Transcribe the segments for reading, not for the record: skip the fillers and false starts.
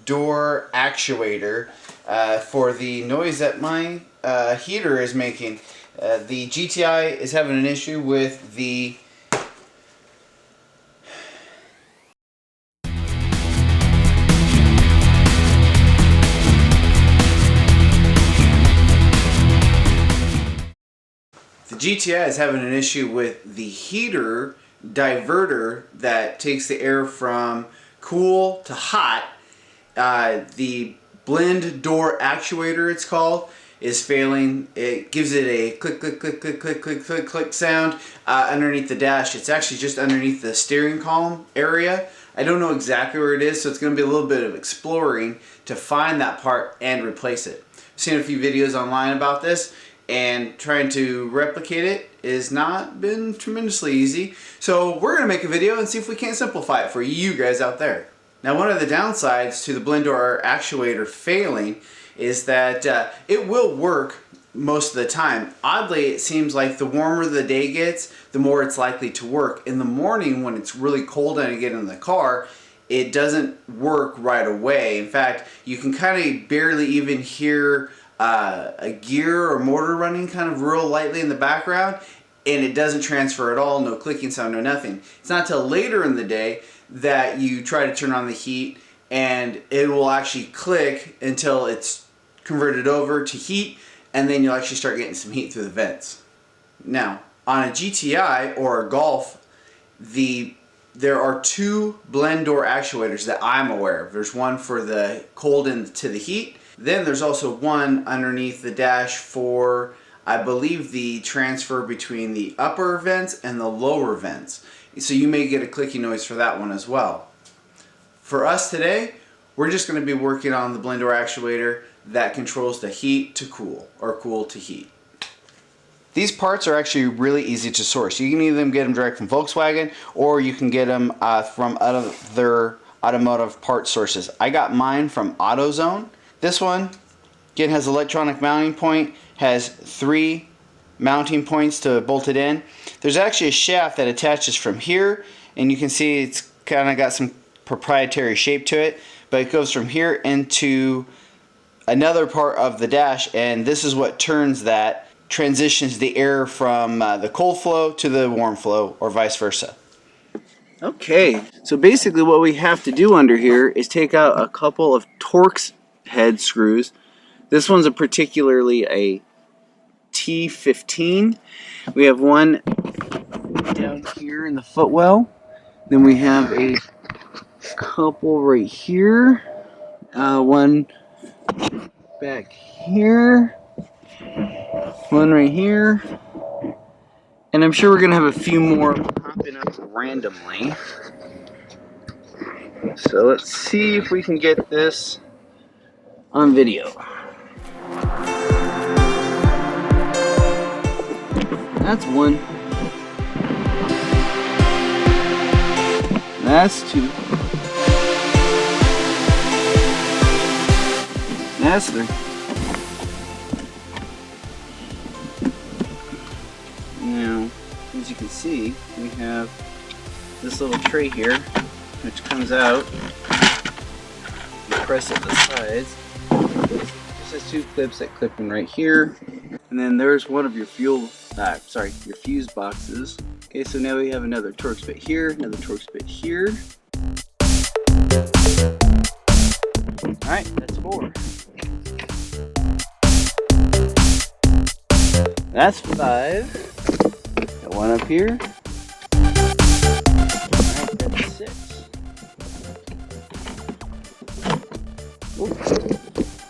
door actuator for the noise that my heater is making. The GTI is having an issue with the GTI is having an issue with the heater diverter that takes the air from cool to hot. The blend door actuator, it's called, is failing. It gives it a click, click, click, click, click, click, click, click sound underneath the dash. It's actually just underneath the steering column area. I don't know exactly where it is, so it's going to be a little bit of exploring to find that part and replace it. I've seen a few videos online about this, and trying to replicate it has not been tremendously easy. So we're going to make a video and see if we can't simplify it for you guys out there. Now, one of the downsides to the blend door actuator failing is that it will work most of the time. Oddly, it seems like the warmer the day gets, the more it's likely to work. In the morning, when it's really cold and I get in the car, it doesn't work right away. In fact, you can kind of barely even hear a gear or motor running kind of real lightly in the background, and it doesn't transfer at all. No clicking sound, no nothing. It's not till later in the day that you try to turn on the heat and it will actually click until it's converted over to heat, and then you'll actually start getting some heat through the vents. Now, on a GTI or a Golf, there are two blend door actuators that I'm aware of. There's one for the cold into the heat. Then there's also one underneath the dash for, I believe, the transfer between the upper vents and the lower vents. So you may get a clicky noise for that one as well. For us today, we're just going to be working on the blend door actuator that controls the heat to cool, or cool to heat. These parts are actually really easy to source. You can either get them direct from Volkswagen, or you can get them from other automotive part sources. I got mine from AutoZone. This one, again, has electronic mounting point, has 3 mounting points to bolt it in. There's actually a shaft that attaches from here, and you can see it's kind of got some proprietary shape to it, but it goes from here into another part of the dash, and this is what transitions the air from the cold flow to the warm flow, or vice versa. Okay, so basically what we have to do under here is take out a couple of Torx head screws. This one's particularly a T15. We have one down here in the footwell. Then we have a couple right here. One back here. One right here. And I'm sure we're going to have a few more popping up randomly. So let's see if we can get this on video. That's one. That's two. That's three. Now, as you can see, we have this little tray here, which comes out. You press it the sides. This has 2 clips that clip in right here, and then there's one of your your fuse boxes. Okay, so now we have another Torx bit here, another Torx bit here. All right, that's 4. That's 5. Got one up here. All right, that's 6. Ooh.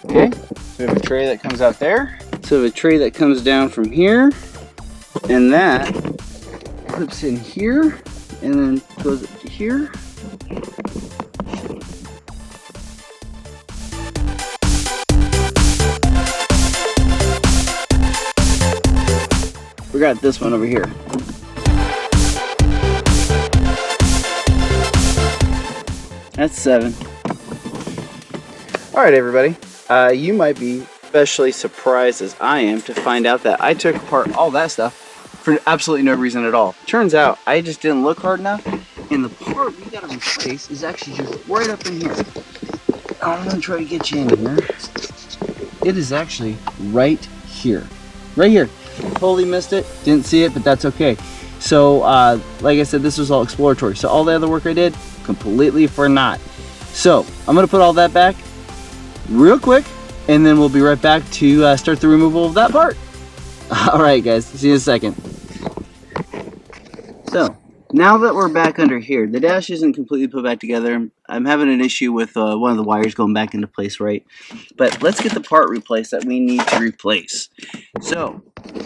Okay, so we have a tray that comes out there. So we have a tray that comes down from here, and that clips in here, and then goes up to here. We got this one over here. That's 7. All right, everybody. You might be especially surprised as I am to find out that I took apart all that stuff for absolutely no reason at all. Turns out I just didn't look hard enough, and the part we got to replace is actually just right up in here. I'm gonna try to get you in here. It is actually right here. Right here. Totally missed it. Didn't see it, but that's okay. So, like I said, this was all exploratory. So all the other work I did, completely for naught. So, I'm gonna put all that back real quick, and then we'll be right back to start the removal of that part. All right, guys, see you in a second. So, now that we're back under here, the dash isn't completely put back together. I'm having an issue with one of the wires going back into place, right? But let's get the part replaced that we need to replace. So,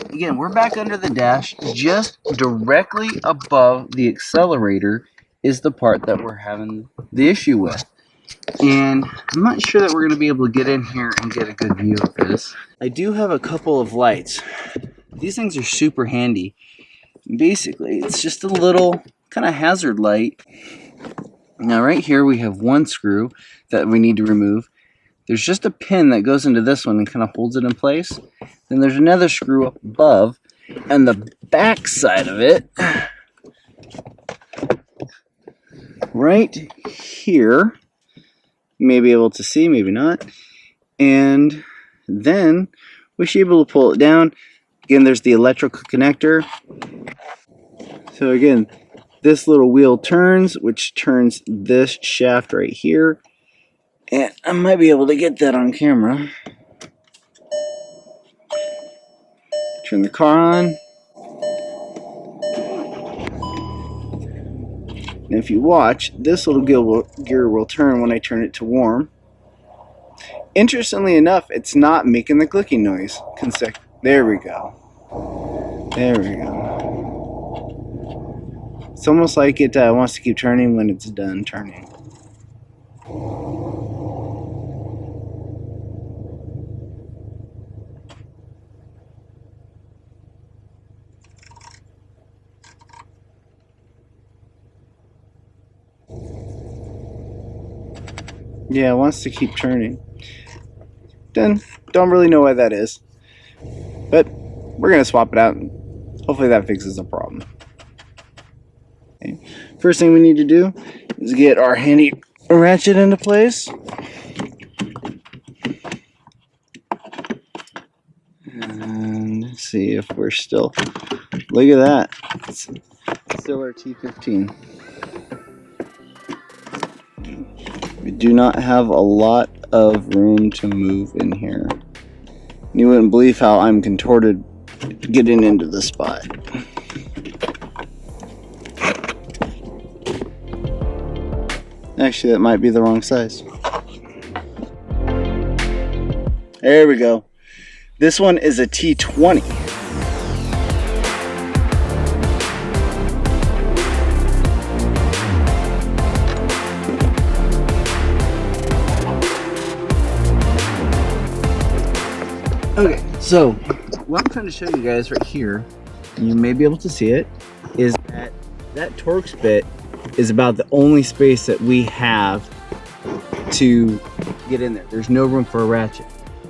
again, we're back under the dash. Just directly above the accelerator is the part that we're having the issue with. And I'm not sure that we're going to be able to get in here and get a good view of this. I do have a couple of lights. These things are super handy. Basically, it's just a little kind of hazard light. Now right here we have one screw that we need to remove. There's just a pin that goes into this one and kind of holds it in place. Then there's another screw up above, and the back side of it, right here, you may be able to see, maybe not. And then we should be able to pull it down. Again, there's the electrical connector. So again, this little wheel turns, which turns this shaft right here. And I might be able to get that on camera. Turn the car on. And if you watch, this little gear will turn when I turn it to warm. Interestingly enough, it's not making the clicking noise. There we go. There we go. It's almost like it wants to keep turning when it's done turning. Yeah, it wants to keep turning. Then, don't really know why that is. But we're going to swap it out, and hopefully that fixes the problem. Okay. First thing we need to do is get our handy ratchet into place. And see if we're still... Look at that. It's still our T15. We do not have a lot of room to move in here. You wouldn't believe how I'm contorted getting into this spot. Actually, that might be the wrong size. There we go. This one is a T20. Okay, so what I'm trying to show you guys right here, and you may be able to see it, is that that Torx bit is about the only space that we have to get in there. There's no room for a ratchet.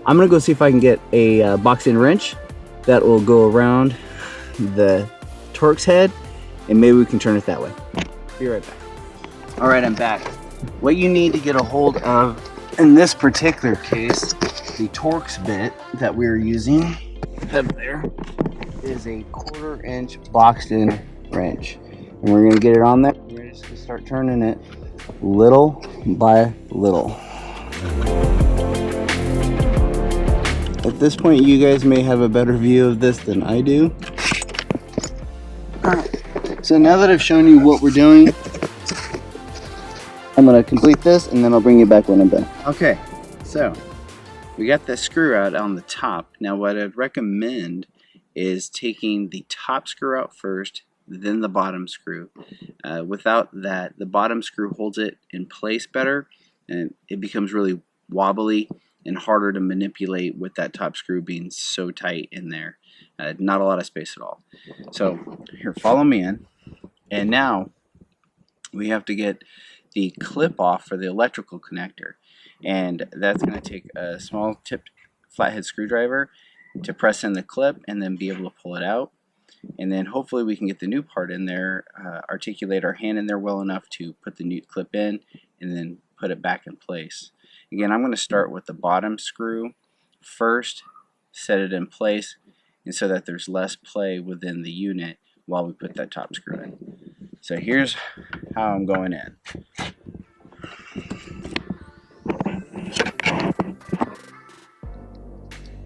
I'm gonna go see if I can get a box-in wrench that will go around the Torx head, and maybe we can turn it that way. Be right back. All right, I'm back. What you need to get a hold of, in this particular case, the Torx bit that we're using up there is a 1/4 inch boxed-in wrench, and we're gonna get it on there. We're just gonna start turning it little by little. At this point, you guys may have a better view of this than I do. Alright, so now that I've shown you what we're doing, I'm going to complete this and then I'll bring you back when I'm done. Okay, so we got the screw out on the top. Now what I'd recommend is taking the top screw out first, then the bottom screw. Without that, the bottom screw holds it in place better and it becomes really wobbly and harder to manipulate with that top screw being so tight in there. Not a lot of space at all. So here, follow me in. And now we have to get the clip off for the electrical connector. And that's going to take a small tipped flathead screwdriver to press in the clip and then be able to pull it out. And then hopefully we can get the new part in there, articulate our hand in there well enough to put the new clip in and then put it back in place. Again, I'm going to start with the bottom screw first, set it in place, and so that there's less play within the unit while we put that top screw in. So here's how I'm going in.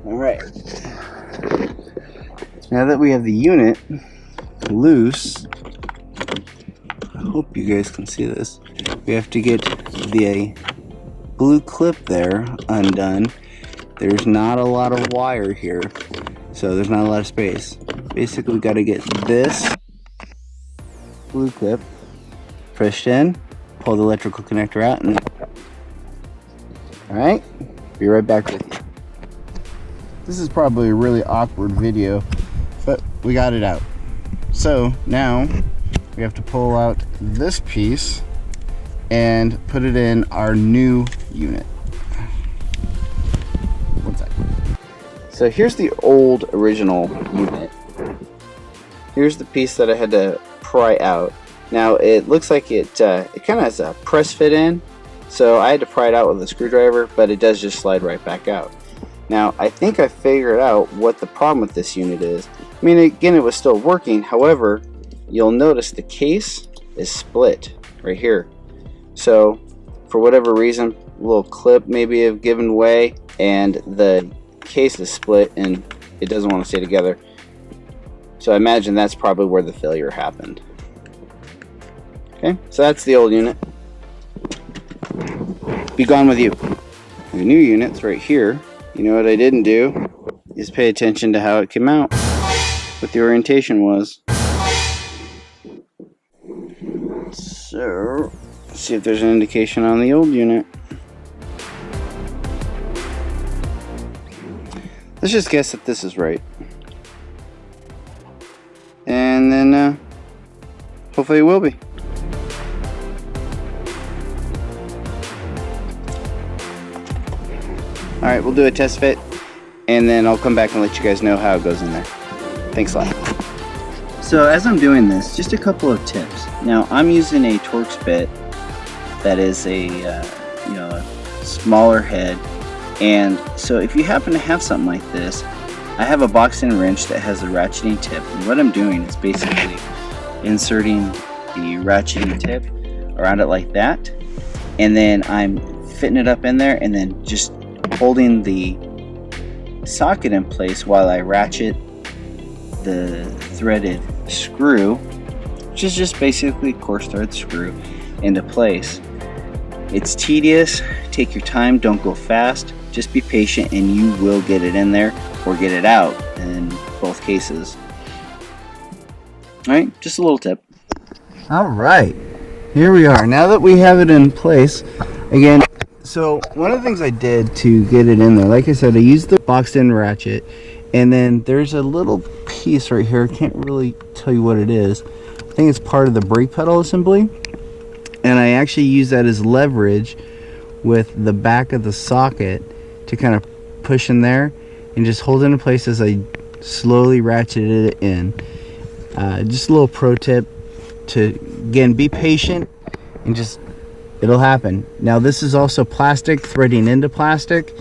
Alright, now that we have the unit loose, I hope you guys can see this, we have to get the blue clip there undone. There's not a lot of wire here, so there's not a lot of space. Basically, we got to get this blue clip pushed in, pull the electrical connector out, and alright, be right back with you. This is probably a really awkward video, but we got it out. So now we have to pull out this piece and put it in our new unit. One sec. So here's the old original unit. Here's the piece that I had to pry out. Now it looks like it kind of has a press fit in, so I had to pry it out with a screwdriver, but it does just slide right back out. Now I think I figured out what the problem with this unit is. I mean, again, it was still working. However, you'll notice the case is split right here. So for whatever reason, a little clip maybe have given way and the case is split and it doesn't want to stay together. So I imagine that's probably where the failure happened. Okay, so that's the old unit. Be gone with you. The new unit's right here. You know what I didn't do is pay attention to how it came out, what the orientation was. So let's see if there's an indication on the old unit. Let's just guess that this is right. And then hopefully it will be. Alright, we'll do a test fit and then I'll come back and let you guys know how it goes in there. Thanks a lot. So as I'm doing this, just a couple of tips. Now I'm using a Torx bit that is a smaller head, and so if you happen to have something like this, I have a boxed-in wrench that has a ratcheting tip, and what I'm doing is basically inserting the ratcheting tip around it like that, and then I'm fitting it up in there and then just holding the socket in place while I ratchet the threaded screw, which is just basically coarse thread screw, into place. It's tedious, take your time, don't go fast, just be patient and you will get it in there or get it out in both cases. Alright, just a little tip. Alright, here we are. Now that we have it in place, again, so one of the things I did to get it in there, like I said, I used the boxed in ratchet, and then there's a little piece right here, I can't really tell you what it is. I think it's part of the brake pedal assembly, and I actually use that as leverage with the back of the socket to kind of push in there and just hold it in place as I slowly ratcheted it in. Just a little pro tip to, again, be patient and just, it'll happen. Now this is also plastic, threading into plastic.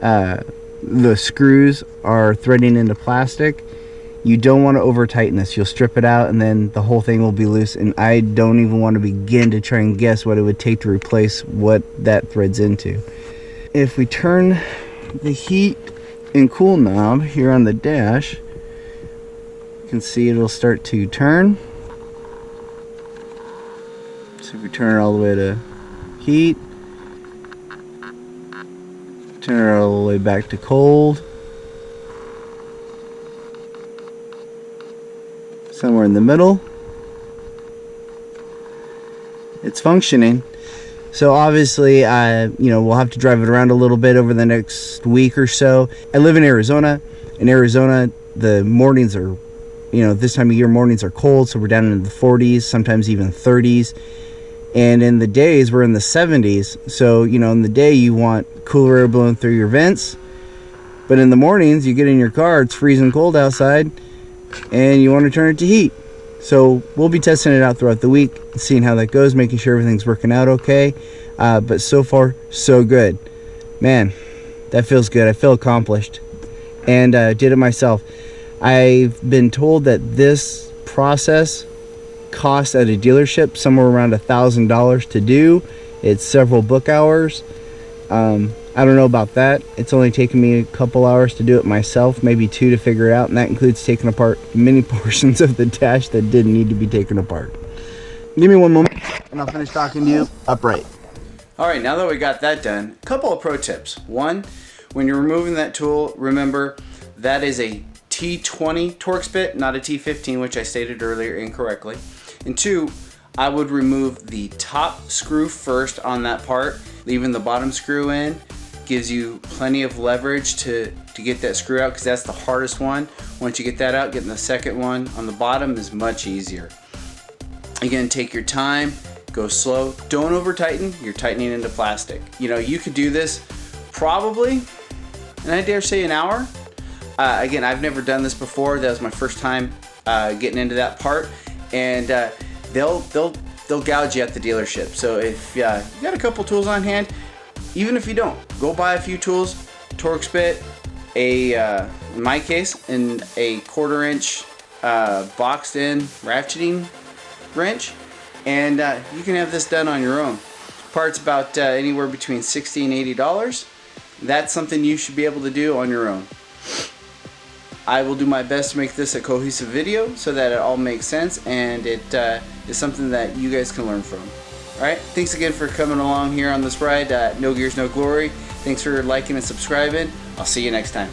The screws are threading into plastic. You don't want to over tighten this. You'll strip it out and then the whole thing will be loose, and I don't even want to begin to try and guess what it would take to replace what that threads into. If we turn the heat and cool knob here on the dash, you can see it'll start to turn. So if we turn it all the way to heat, turn it all the way back to cold, somewhere in the middle, it's functioning. So obviously we'll have to drive it around a little bit over the next week or so. I live in Arizona. In Arizona, the mornings are, this time of year mornings are cold, so we're down in the 40s, sometimes even 30s. And in the days, we're in the 70s. So, in the day, you want cooler air blowing through your vents. But in the mornings, you get in your car, it's freezing cold outside, and you want to turn it to heat. So we'll be testing it out throughout the week, seeing how that goes, making sure everything's working out okay. But so far, so good. Man, that feels good. I feel accomplished. And did it myself. I've been told that this process costs at a dealership somewhere around $1,000 to do. It's several book hours. I don't know about that. It's only taken me a couple hours to do it myself, maybe 2 to figure it out, and that includes taking apart many portions of the dash that didn't need to be taken apart. Give me one moment and I'll finish talking to you upright. All right, now that we got that done, a couple of pro tips. One, when you're removing that tool, remember that is a T20 Torx bit, not a T15, which I stated earlier incorrectly. And two, I would remove the top screw first on that part, leaving the bottom screw in. Gives you plenty of leverage to get that screw out, because that's the hardest one. Once you get that out, getting the second one on the bottom is much easier. Again, take your time, go slow, don't over tighten, you're tightening into plastic. You know, you could do this probably, and I dare say, an hour. Again, I've never done this before. That was my first time getting into that part, and they'll gouge you at the dealership. So if you got a couple tools on hand, even if you don't, go buy a few tools, Torx bit, in my case, and a 1/4 inch boxed in ratcheting wrench, and you can have this done on your own. Parts about anywhere between $60 and $80. That's something you should be able to do on your own. I will do my best to make this a cohesive video so that it all makes sense, and it is something that you guys can learn from. Alright, thanks again for coming along here on this ride. No Gears, No Glory. Thanks for liking and subscribing. I'll see you next time.